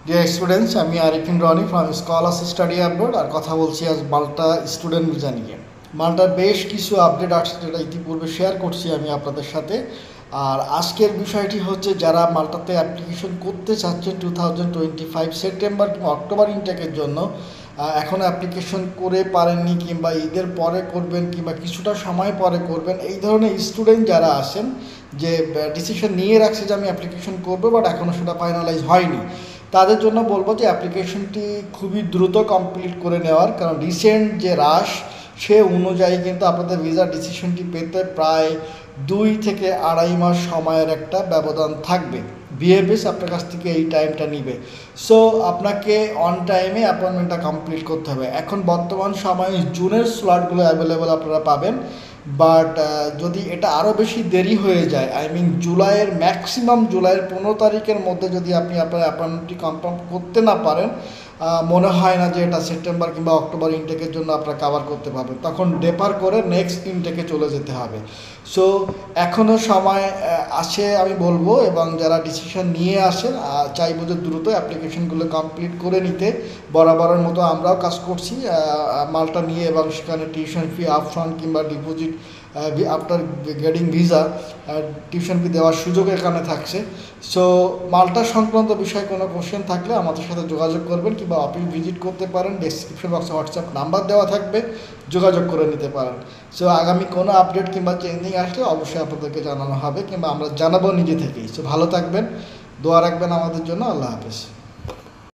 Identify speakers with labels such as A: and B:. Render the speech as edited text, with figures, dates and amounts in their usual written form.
A: Deer students, আমি Arifin Rony from Scholars Study Abroad আর কথা বলছি আজ মাল্টা স্টুডেন্ট ভিসা নিয়ে। মাল্টার বেশ কিছু আপডেট আসছে যেটা ইতিপূর্বে শেয়ার করছি আমি আপনাদের সাথে। আর আজকের বিষয়টি হচ্ছে যারা মাল্টাতে অ্যাপ্লিকেশন করতে চাচ্ছে 2025 সেপ্টেম্বর কিংবা অক্টোবর ইনটেকের জন্য, এখনও অ্যাপ্লিকেশন করে পারেননি কিংবা ঈদের পরে করবেন কিংবা কিছুটা সময় পরে করবেন, এই ধরনের স্টুডেন্ট যারা আছেন যে ডিসিশন নিয়ে রাখছে যে আমি অ্যাপ্লিকেশন করবো বাট এখনও সেটা ফাইনালাইজ হয়নি, তাদের জন্য বলবো যে অ্যাপ্লিকেশনটি খুবই দ্রুত কমপ্লিট করে নেওয়ার, কারণ রিসেন্ট যে রাশ সে অনুযায়ী কিন্তু আপনাদের ভিসা ডিসিশনটি পেতে প্রায় 2 থেকে 2.5 মাস সময়ের একটা ব্যবধান থাকবে। বিএফএস আপনার কাছ থেকে এই টাইমটা নিবে। সো আপনাকে অন টাইমে অ্যাপয়েন্টমেন্টটা কমপ্লিট করতে হবে। এখন বর্তমান সময়ে জুনের স্লটগুলো অ্যাভেলেবেল আপনারা পাবেন, বাট যদি এটা আরও বেশি দেরি হয়ে যায়, জুলাইয়ের ম্যাক্সিমাম জুলাইয়ের 15 তারিখের মধ্যে যদি আপনি আপনার অ্যাপয়েন্টমেন্টটি কনফার্ম করতে না পারেন, মনে হয় না যে এটা সেপ্টেম্বর কিংবা অক্টোবর ইনটেকের জন্য আপনারা কাভার করতে পারবেন। তখন ডেপার করে নেক্সট ইনটেকে চলে যেতে হবে। সো এখনও সময় আছে আমি বলবো, এবং যারা ডিসিশন নিয়ে আসেন চাইবো যে দ্রুত অ্যাপ্লিকেশনগুলো কমপ্লিট করে নিতে। বরাবরের মতো আমরাও কাজ করছি মাল্টা নিয়ে, এবং সেখানে টিউশন ফি আপফ্রন্ট কিংবা deposit after getting visa tuition fee দেওয়ার সুযোগ এখানে থাকছে। সো মাল্টা সংক্রান্ত বিষয়ে কোনো কোশ্চেন থাকলে আমাদের সাথে যোগাযোগ করবেন কিংবা অফিস ভিজিট করতে পারেন। ডেসক্রিপশন বক্সে হোয়াটসঅ্যাপ নাম্বার দেওয়া থাকবে, যোগাযোগ করে নিতে পারেন। সো আগামী কোনো আপডেট কিংবা চেঞ্জিং আসলে অবশ্যই আপনাদেরকে জানানো হবে কিংবা আমরা জানাবো নিজে থেকেই। সো ভালো থাকবেন, দোয়া রাখবেন আমাদের জন্য। আল্লাহ হাফেজ।